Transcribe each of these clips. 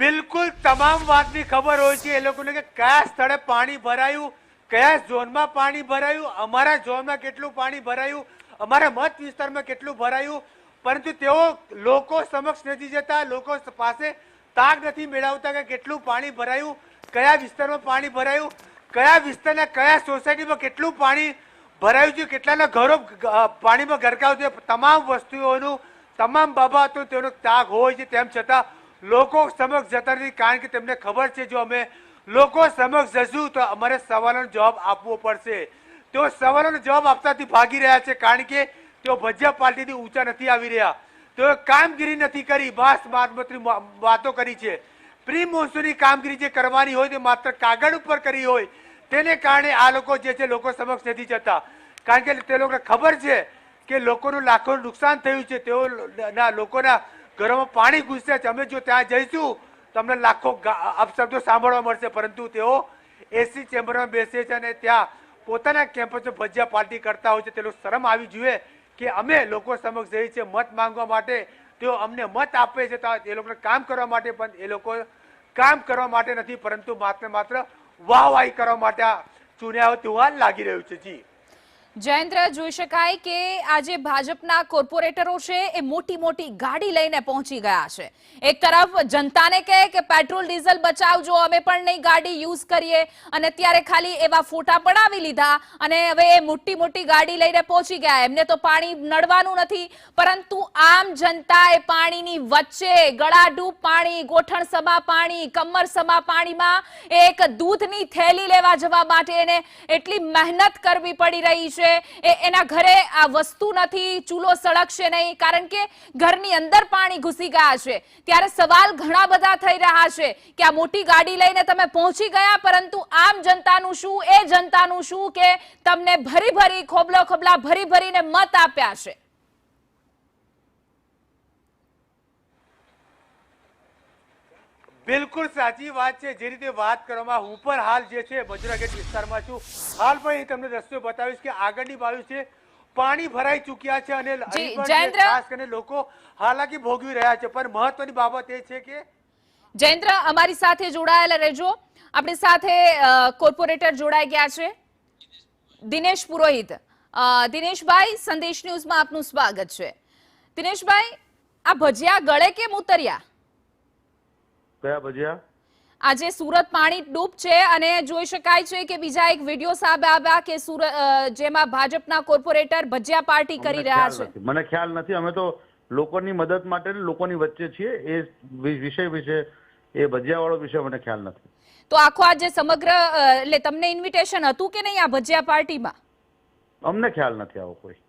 બિલકુલ તમામ વાતની ખબર હોય છે એ લોકોને કે કયા સ્થળે પાણી ભરાયું, કયા ઝોનમાં પાણી ભરાયું, અમારા ઝોનમાં કેટલું પાણી ભરાયું, અમારા મત વિસ્તારમાં કેટલું ભરાયું, પરંતુ તેઓ લોકો સમક્ષ નથી જતા, લોકો પાસે તાગ નથી મેળવતા કે કેટલું પાણી ભરાયું, કયા વિસ્તારમાં પાણી ભરાયું, કયા વિસ્તારના કયા સોસાયટીમાં કેટલું પાણી ભરાયું છે, કેટલાના ઘરો પાણીમાં ગરકાવ છે, તમામ વસ્તુઓનું તમામ બાબતો તેનો તાગ હોય છે. તેમ છતાં લોકો સમક્ષ જતા નથી, કારણ કે તેમને ખબર છે જો અમે લોકો સમક્ષ જશું તો અમારે સવાલોનો જવાબ આપવો પડશે. તેઓ સવાલોનો જવાબ આપતાથી ભાગી રહ્યા છે, કારણ કે તેઓ ભાજપ પાર્ટીથી ઊંચા નથી આવી રહ્યા. તેઓ કામગીરી નથી કરી, બસ માત્ર વાતો કરી છે. પ્રી મોન્સૂનની કામગીરી જે કરવાની હોય તે માત્ર કાગળ ઉપર કરી હોય, તેને કારણે આ લોકો જે છે લોકો સમક્ષ નથી જતા, કારણ કે તે લોકોને ખબર છે કે લોકોનું લાખોનું નુકસાન થયું છે, તેઓ લોકોના ઘરોમાં પાણી ઘૂસશે છે. અમે જો ત્યાં જઈશું તો અમને લાખો અપશબ્દો સાંભળવા મળશે, પરંતુ તેઓ એસી ચેમ્બરમાં બેસે છે અને ત્યાં પોતાના કેમ્પસમાં ભજીયા પાર્ટી કરતા હોય છે. તે લોકો શરમ આવી જોઈએ કે અમે લોકો સમક્ષ જઈએ છીએ મત માંગવા માટે, તેઓ અમને મત આપે છે તો એ લોકોને કામ કરવા માટે, પણ એ લોકો કામ કરવા માટે નથી, પરંતુ માત્ર વાહવાહી કરવા માટે ચૂન્યા હોય તેવું લાગી રહ્યું છે. જી જયેન્દ્ર, જોઈ શકાય કે આજે ભાજપના કોર્પોરેટરો છે એ મોટી મોટી ગાડી લઈને પહોંચી ગયા છે. એક તરફ જનતાને કહે કે પેટ્રોલ ડીઝલ બચાવજો, અમે પણ નહીં ગાડી યુઝ કરીએ, અને ત્યારે ખાલી એવા ફોટા પડાવી લીધા અને હવે એ મોટી મોટી ગાડી લઈને પહોંચી ગયા. એમને તો પાણી નડવાનું નથી, પરંતુ આમ જનતા એ પાણીની વચ્ચે ગળાડૂબ પાણી, ગોઠણ સમા પાણી, કમર સમા પાણીમાં એક દૂધની થેલી લેવા જવા માટે એને એટલી મહેનત કરવી પડી રહી છે. એના ઘરે આ વસ્તુ નથી, ચૂલો સળગશે નહીં, કારણ કે ઘરની અંદર પાણી ઘૂસી ગયા છે. ત્યારે સવાલ ઘણા બધા થઈ રહ્યા છે કે આ મોટી ગાડી લઈને તમે પહોંચી ગયા, પરંતુ આમ જનતાનું શું, એ જનતાનું શું કે તમને ભરી ખોબલા ભરીને મત આપ્યા છે. બિલકુલ સાચી વાત છે. જે રીતે વાત કરવામાં, હું પણ હાલ જે છે બજરાગેટ વિસ્તારમાં છું. હાલ પણ અહીં તમને દ્રશ્યો બતાવીશ કે આગળની બાજુ છે પાણી ભરાઈ ચૂક્યા છે અને ખાસ કરીને લોકો હાલાકી ભોગવી રહ્યા છે. પણ મહત્વની બાબત એ છે કે જયેન્દ્ર, અમારી સાથે જોડાયેલા રહેજો. આપણી સાથે કોર્પોરેટર જોડાઈ ગયા છે દિનેશ પુરોહિત. દિનેશભાઈ, સંદેશ ન્યૂઝમાં આપનું સ્વાગત છે. દિનેશભાઈ, આ ભજીયા ગળે કેમ ઉતર્યા? કયા ભજીયા? આજે સુરત પાણી ડૂબ છે અને જોઈ શકાય છે કે બીજા એક વિડીયો સામે આવ્યા કે જેમાં ભાજપના કોર્પોરેટર ભજીયા પાર્ટી કરી રહ્યા છે. મને ખ્યાલ નથી. અમે તો લોકોની મદદ માટે લોકોની વચ્ચે છીએ. એ વિષય વિશે, એ ભજીયા વાળો વિષય મને ખ્યાલ નથી. તો આખો આ જે સમગ્ર, એટલે તમને ઇન્વિટેશન હતું કે નહીં આ ભજીયા પાર્ટીમાં? અમને ખ્યાલ નથી આવો કોઈ.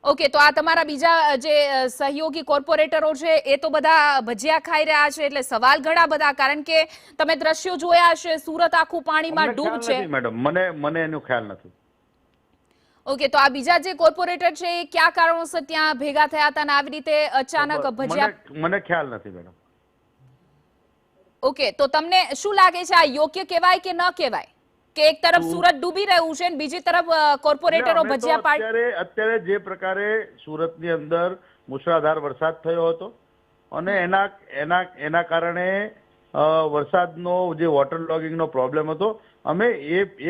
ઓકે, તો આ તમારા બીજા જે સહયોગી કોર્પોરેટરો છે એ તો બધા ભજીયા ખાઈ રહ્યા છે, એટલે સવાલ ઘણા બધા, કારણ કે તમે દ્રશ્યો જોયા હશે, સુરત આખું પાણીમાં ડૂબ છે. મેડમ, મને એનો ખ્યાલ નથી. ઓકે, તો આ બીજા જે કોર્પોરેટર છે એ કયા કારણોસર ત્યાં ભેગા થયા હતા અને આવી રીતે અચાનક ભજીયા? મને ખ્યાલ નથી મેડમ. ઓકે, તો તમને શું લાગે છે, આ યોગ્ય કહેવાય કે ન કહેવાય કે એક તરફ સુરત ડૂબી રહ્યું છે અને બીજી તરફ કોર્પોરેટરો ભજીયા પાર્ટી? અત્યારે જે પ્રકારે સુરતની અંદર મુશળધાર વરસાદ થયો હતો અને એના કારણે વરસાદનો જે વોટર લોગિંગનો પ્રોબ્લેમ હતો, અમે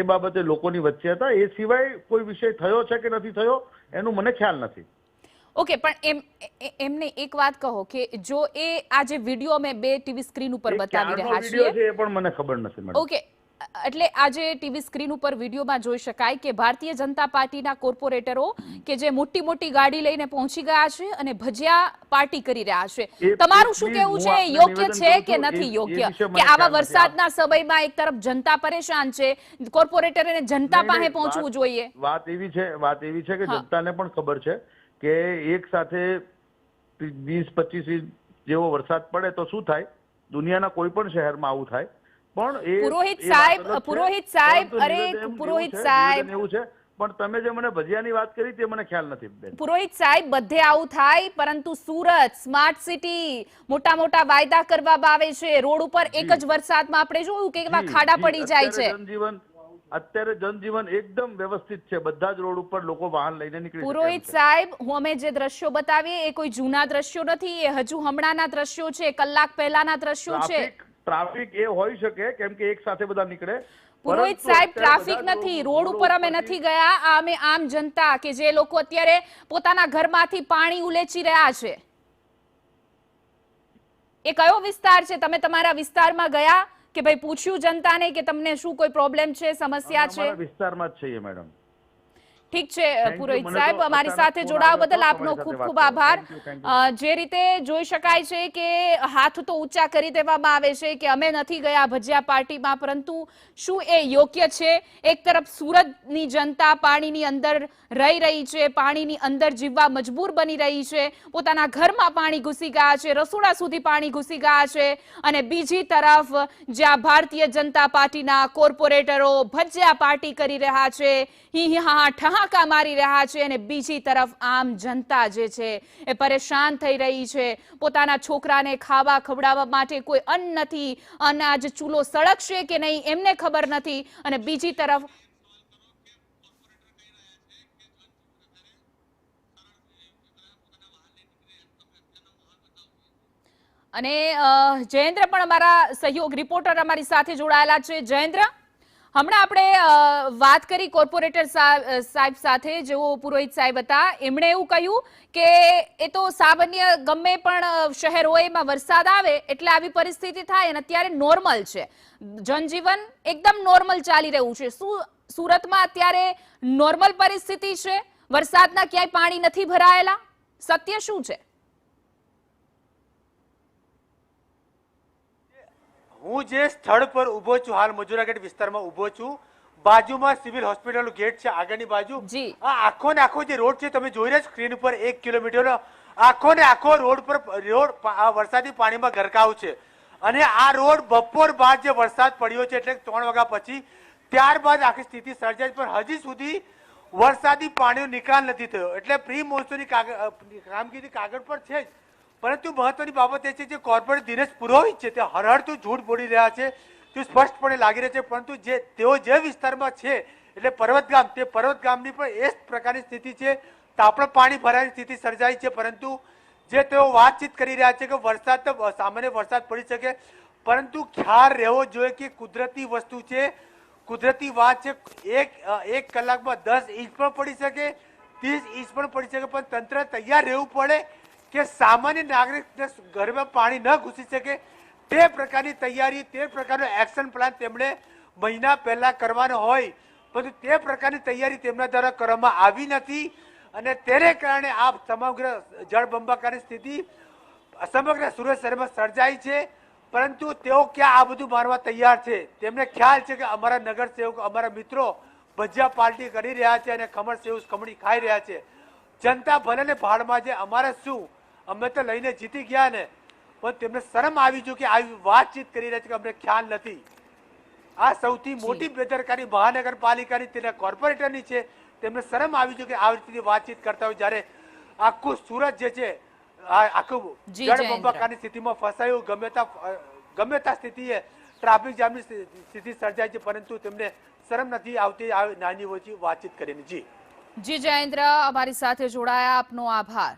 એ બાબતે લોકોની વચ્ચે હતા. એ સિવાય કોઈ વિષય થયો છે કે નથી થયો એનું મને ખ્યાલ નથી. ઓકે, પણ એમને એક વાત કહો કે જો એ આ જે વિડીયો અમે બે ટીવી સ્ક્રીન ઉપર બતાવી રહ્યા છીએ, એ પણ મને ખબર નથી મેડમ. ઓકે, એટલે આજે ટીવી સ્ક્રીન ઉપર વિડીયોમાં જોઈ શકાય કે ભારતીય જનતા પાર્ટીના કોર્પોરેટરો કે જે મોટી મોટી ગાડી લઈને પહોંચી ગયા છે અને ભજીયા પાર્ટી કરી રહ્યા છે. તમારું શું કહેવું છે, યોગ્ય છે કે નથી યોગ્ય કે આવા વરસાદના સમયમાં એક તરફ જનતા પરેશાન છે, કોર્પોરેટરને જનતા પાસે પહોંચવું જોઈએ? વાત એવી છે કે જનતાને પણ ખબર છે કે એક સાથે 20-25 ઇંચ જેવો વરસાદ પડે તો શું થાય, દુનિયાના કોઈ પણ શહેરમાં આવું થાય. પણ પુરોહિત સાહેબ, અરે પુરોહિત સાહેબ, એવું છે. પણ તમે જે મને ભજીયાની વાત કરી તે મને ખ્યાલ નથી. પુરોહિત સાહેબ, બધે આવું થાય, પરંતુ સુરત સ્માર્ટ સિટી, મોટા મોટા વાયદા કરવામાં આવે છે, રોડ ઉપર એક જ વરસાદમાં આપણે જોયું કે કેવા ખાડા પડી જાય છે. અત્યારે જનજીવન એકદમ વ્યવસ્થિત છે. બધા જ રોડ ઉપર લોકો વાહન લઈને નીકળી. પુરોહિત સાહેબ, અમે જે દ્રશ્યો બતાવીએ એ કોઈ જૂના દ્રશ્યો નથી, એ હજુ હમણાંના દ્રશ્યો છે, કલાક પહેલાના દ્રશ્યો છે. ટ્રાફિક એ હોઈ શકે કેમ કે એક સાથે બધા નીકળે. પુરોહિત પરંતુ સાહેબ, અત્યારે ટ્રાફિક બધા નથી, જો રોડ ઉપર અમે ઉપરથી- નથી ગયા. આ અમે આમ જનતા કે જે લોકો અત્યારે પોતાના ઘરમાંથી પાણી ઉલેચી રહ્યા છે. એ કયો વિસ્તાર છે? તમે તમારા વિસ્તારમાં ગયા કે ભાઈ પૂછ્યું જનતાને કે તમને શું કોઈ પ્રોબ્લેમ છે, સમસ્યા છે? અમારા વિસ્તારમાં જ છીએ મેડમ. ઠીક છે Thank you. પુરોહિત મને તો સાહેબ, અમારી અચાનક સાથે ફોન જોડાવા આવ્યો બદલ હતો, આપનો તમારી ખૂબ સાથે ખૂબ વાત આભાર. કરો. Thank you. જે રીતે જોઈ શકાય છે કે હાથ તો ઊંચા કરી દેવામાં આવે છે કે અમે નથી ગયા ભજીયા પાર્ટીમાં, પરંતુ શું એ યોગ્ય છે? એક તરફ સુરતની જનતા પાણીની અંદર રહી છે, પાણીની અંદર જીવવા મજબૂર બની રહી છે, પોતાના ઘરમાં પાણી ઘૂસી ગયા છે, રસોડા સુધી પાણી ઘૂસી ગયા છે, અને બીજી તરફ જ્યાં ભારતીય જનતા પાર્ટીના કોર્પોરેટરો ભજીયા પાર્ટી કરી રહ્યા છે, હી હા ઠહાકા મારી રહ્યા છે, અને બીજી તરફ આમ જનતા જે છે એ પરેશાન થઈ રહી છે. પોતાના છોકરાને ખાવા ખવડાવવા માટે કોઈ અન્ન નથી, અનાજ ચૂલો સળગશે કે નહીં એમને ખબર નથી, અને બીજી તરફ અને જયેન્દ્ર પણ અમારા સહયોગ રિપોર્ટર અમારી સાથે જોડાયેલા છે. જયેન્દ્ર, હમણાં આપણે વાત કરી કોર્પોરેટર સાહેબ સાથે, જેઓ પુરોહિત સાહેબ હતા. એમણે એવું કહ્યું કે એ તો સામાન્ય ગમે પણ શહેર હોય એમાં વરસાદ આવે એટલે આવી પરિસ્થિતિ થાય, અને અત્યારે નોર્મલ છે, જનજીવન એકદમ નોર્મલ ચાલી રહ્યું છે. શું સુરતમાં અત્યારે નોર્મલ પરિસ્થિતિ છે? વરસાદના ક્યાંય પાણી નથી ભરાયેલા? સત્ય શું છે? હું જે સ્થળ પર ઊભો છું, હાલ મજૂરાગઢ વિસ્તારમાં ઊભો છું, બાજુમાં સિવિલ હોસ્પિટલનું ગેટ છે, આગળની બાજુ. જી. આ આખો ને આખો જે રોડ છે તમે જોઈ રહ્યા સ્ક્રીન ઉપર, 1 કિલોમીટરનો આખો ને આખો રોડ પર વરસાદી પાણીમાં ગરકાવ છે. અને આ રોડ બપોર બાદ જે વરસાદ પડ્યો છે એટલે 3 વાગ્યા પછી, ત્યારબાદ આખી સ્થિતિ સર્જાઈ, પણ હજી સુધી વરસાદી પાણીનો નિકાલ નથી થયો. એટલે પ્રી મોન્સૂનની કામગીરી કાગળ પર છે જ, પરંતુ મહત્વની બાબત એ છે જે કોર્પોરેટ દિનેશ પુરોહિત છે તે હરહરતું જૂઠ બોલી રહ્યા છે, તે સ્પષ્ટપણે લાગી રહ્યું છે. પરંતુ તેઓ જે વિસ્તારમાં છે એટલે પર્વતગામ, તે પર્વતગામની પણ એ જ પ્રકારની સ્થિતિ છે, તાપણ પાણી ભરાવાની સ્થિતિ સર્જાઈ છે. પરંતુ જે તેઓ વાતચીત કરી રહ્યા છે કે વરસાદ તો સામાન્ય વરસાદ પડી શકે, પરંતુ ખ્યાલ રહેવો જોઈએ કે કુદરતી વસ્તુ છે, કુદરતી વાત છે. એક કલાકમાં 10 ઇંચ પણ પડી શકે, 30 ઇંચ પણ પડી શકે, પણ તંત્ર તૈયાર રહેવું પડે કે સામાન્ય નાગરિકને ઘરમાં પાણી ન ઘૂસી શકે. તે પ્રકારની તૈયારી, તે પ્રકારનો એક્શન પ્લાન તેમણે મહિના પહેલા કરવાનો હોય, પરંતુ તે પ્રકારની તૈયારી તેમના દ્વારા કરવામાં આવી નથી, અને તેને કારણે આ સમગ્ર જળબંબાકારની સ્થિતિ સમગ્ર સુરત શહેરમાં સર્જાઈ છે. પરંતુ તેઓ ક્યાં આ બધું માનવા તૈયાર છે? તેમને ખ્યાલ છે કે અમારા નગરસેવકો, અમારા મિત્રો ભજીયા પાર્ટી કરી રહ્યા છે અને ખમણી ખાઈ રહ્યા છે. જનતા ભલે ને ભાડમાં છે, અમારે શું, અમે તો લઈને જીતી ગયા ને, પણ તેમને શરમ આવી જો કે આવી વાતચીત કરી રહ્યા છે કે અમને ખ્યાલ નથી. આ સૌથી મોટી બેદરકારી મહાનગરપાલિકાની, તેના કોર્પોરેટરની છે. તેમને શરમ આવી જો કે આવી રીતે વાતચીત કરતા હોય, જ્યારે આખું સુરત જે છે આખું જળબંબાકારની સ્થિતિમાં ફસાયું, ગમે ત્યાં સ્થિતિએ ટ્રાફિક જામની સ્થિતિ સર્જાય છે, પરંતુ તેમને શરમ નથી આવતી નાની ઓછી વાતચીત કરીને. જી જયેન્દ્ર, અમારી સાથે જોડાયા, આપનો આભાર.